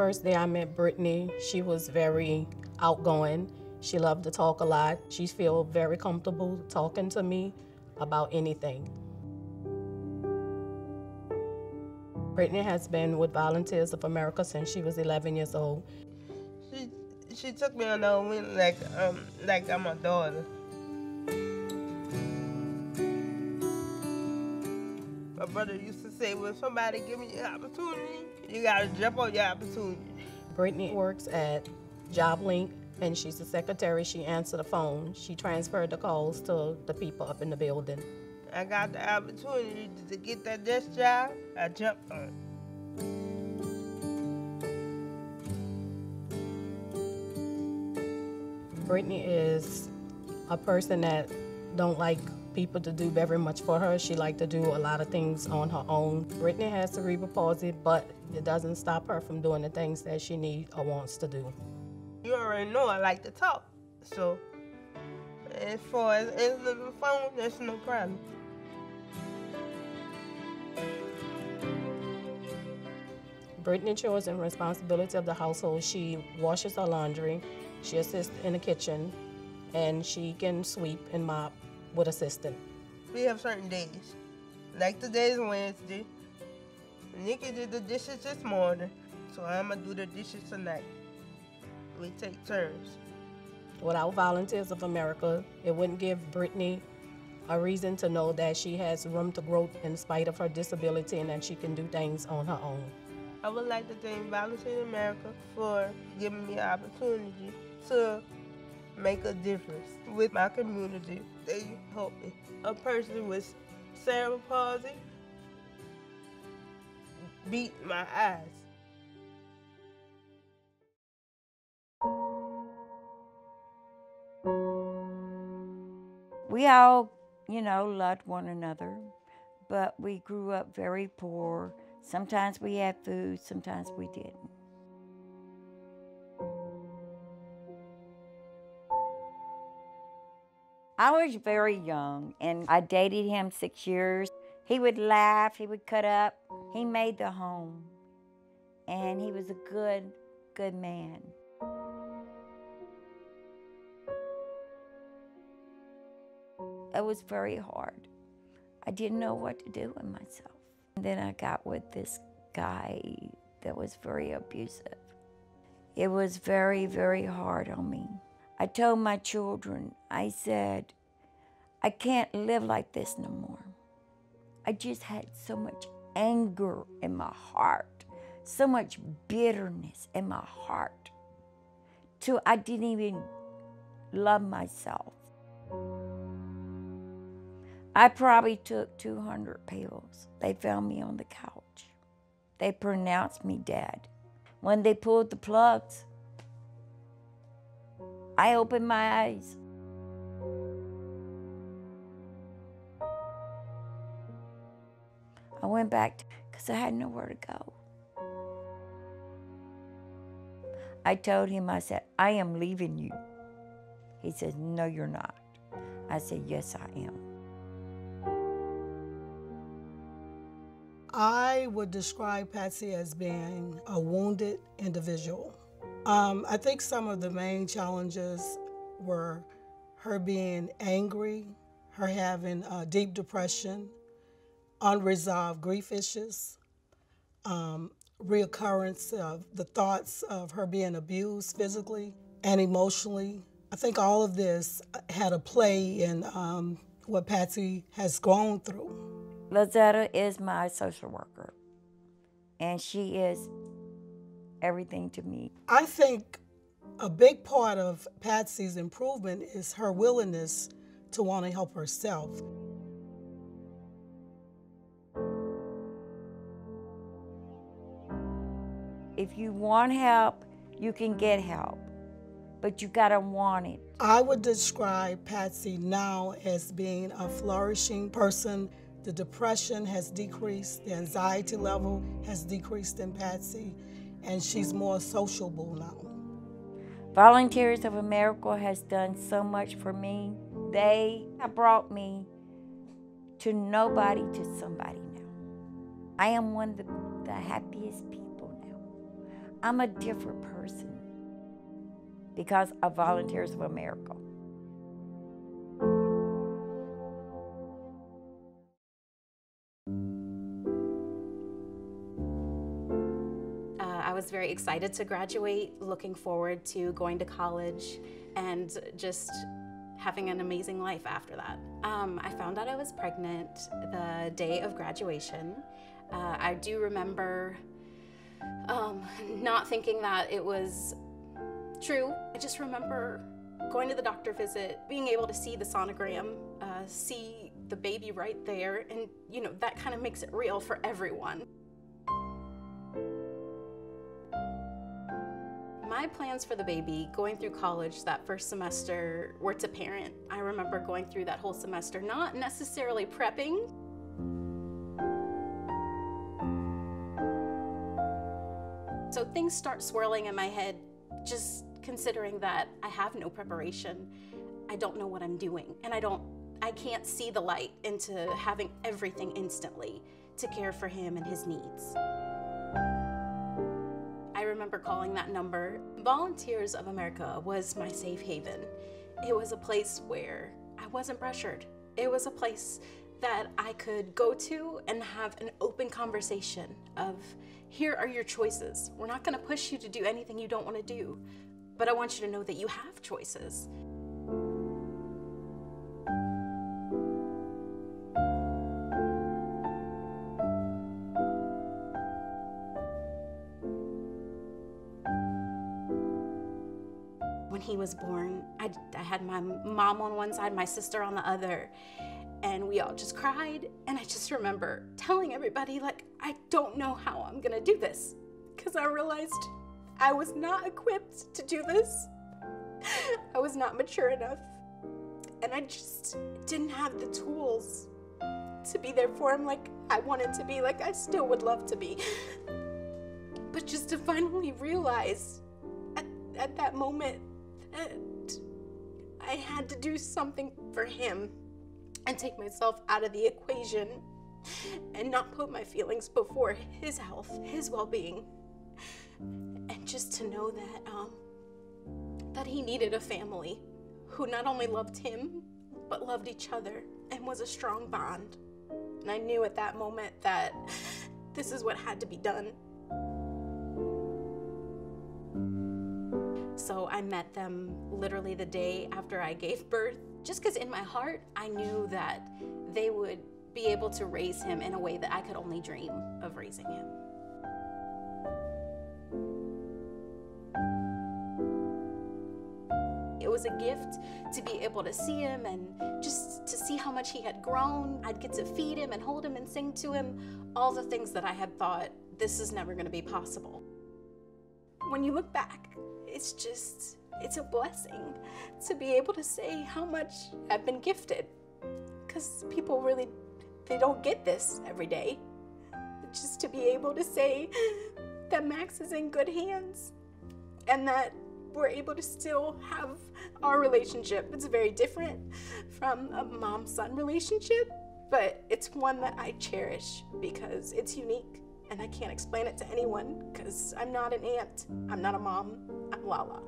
first day I met Brittany, she was very outgoing. She loved to talk a lot. She felt very comfortable talking to me about anything. Brittany has been with Volunteers of America since she was 11 years old. She took me on a win like I'm a daughter. My brother used to say, when somebody give me an opportunity, you gotta jump on your opportunity. Brittany works at JobLink, and she's the secretary. She answered the phone. She transferred the calls to the people up in the building. I got the opportunity to get that desk job, I jumped on it. Brittany is a person that don't like people to do very much for her. She likes to do a lot of things on her own. Brittany has cerebral palsy, but it doesn't stop her from doing the things that she needs or wants to do. You already know I like to talk, so as far as answering the phone, there's no problem. Brittany chores and responsibility of the household. She washes her laundry, she assists in the kitchen, and she can sweep and mop with assistant. We have certain days, like today's Wednesday. Nikki did the dishes this morning, so I'm gonna do the dishes tonight. We take turns. Without Volunteers of America, it wouldn't give Brittany a reason to know that she has room to grow in spite of her disability and that she can do things on her own. I would like to thank Volunteers of America for giving me an opportunity to make a difference with my community. They help me. A person with cerebral palsy beat my eyes. We all, loved one another, but we grew up very poor. Sometimes we had food, sometimes we didn't. I was very young, and I dated him 6 years. He would laugh, he would cut up. He made the home, and he was a good man. It was very hard. I didn't know what to do with myself. And then I got with this guy that was very abusive. It was very, very hard on me. I told my children, I said, I can't live like this no more. I just had so much anger in my heart, so much bitterness in my heart, till I didn't even love myself. I probably took 200 pills. They found me on the couch. They pronounced me dead. When they pulled the plugs, I opened my eyes. I went back because I had nowhere to go. I told him, I said, I am leaving you. He said, no, you're not. I said, yes, I am. I would describe Patsy as being a wounded individual. I think some of the main challenges were her being angry, her having deep depression, unresolved grief issues, reoccurrence of the thoughts of her being abused physically and emotionally. I think all of this had a play in what Patsy has gone through. Lizetta is my social worker, and she is everything to me. I think a big part of Patsy's improvement is her willingness to want to help herself. If you want help, you can get help, but you gotta want it. I would describe Patsy now as being a flourishing person. The depression has decreased, the anxiety level has decreased in Patsy, and she's more sociable now. Volunteers of America has done so much for me. They have brought me to nobody to somebody now. I am one of the happiest people now. I'm a different person because of Volunteers of America. I was very excited to graduate, looking forward to going to college and just having an amazing life after that. I found out I was pregnant the day of graduation. I do remember not thinking that it was true. I just remember going to the doctor visit, being able to see the sonogram, see the baby right there, and you know, that kind of makes it real for everyone. My plans for the baby, going through college that first semester, were to parent. I remember going through that whole semester, not necessarily prepping. So things start swirling in my head, just considering that I have no preparation. I don't know what I'm doing, and I can't see the light into having everything instantly to care for him and his needs. I remember calling that number. Volunteers of America was my safe haven. It was a place where I wasn't pressured. It was a place that I could go to and have an open conversation of, here are your choices. We're not gonna push you to do anything you don't wanna do, but I want you to know that you have choices. When he was born, I had my mom on one side, my sister on the other, and we all just cried. And I just remember telling everybody, like, I don't know how I'm gonna do this, because I realized I was not equipped to do this. I was not mature enough, and I just didn't have the tools to be there for him like I wanted to be, like I still would love to be. But just to finally realize at that moment that I had to do something for him and take myself out of the equation and not put my feelings before his health, his well-being. And just to know that he needed a family who not only loved him, but loved each other and was a strong bond. And I knew at that moment that this is what had to be done. So I met them literally the day after I gave birth, just because in my heart, I knew that they would be able to raise him in a way that I could only dream of raising him. It was a gift to be able to see him and just to see how much he had grown. I'd get to feed him and hold him and sing to him, all the things that I had thought, this is never gonna be possible. When you look back, it's a blessing to be able to say how much I've been gifted, because people really, they don't get this every day. Just to be able to say that Max is in good hands and that we're able to still have our relationship. It's very different from a mom-son relationship, but it's one that I cherish because it's unique and I can't explain it to anyone because I'm not an aunt, I'm not a mom, I'm Lala.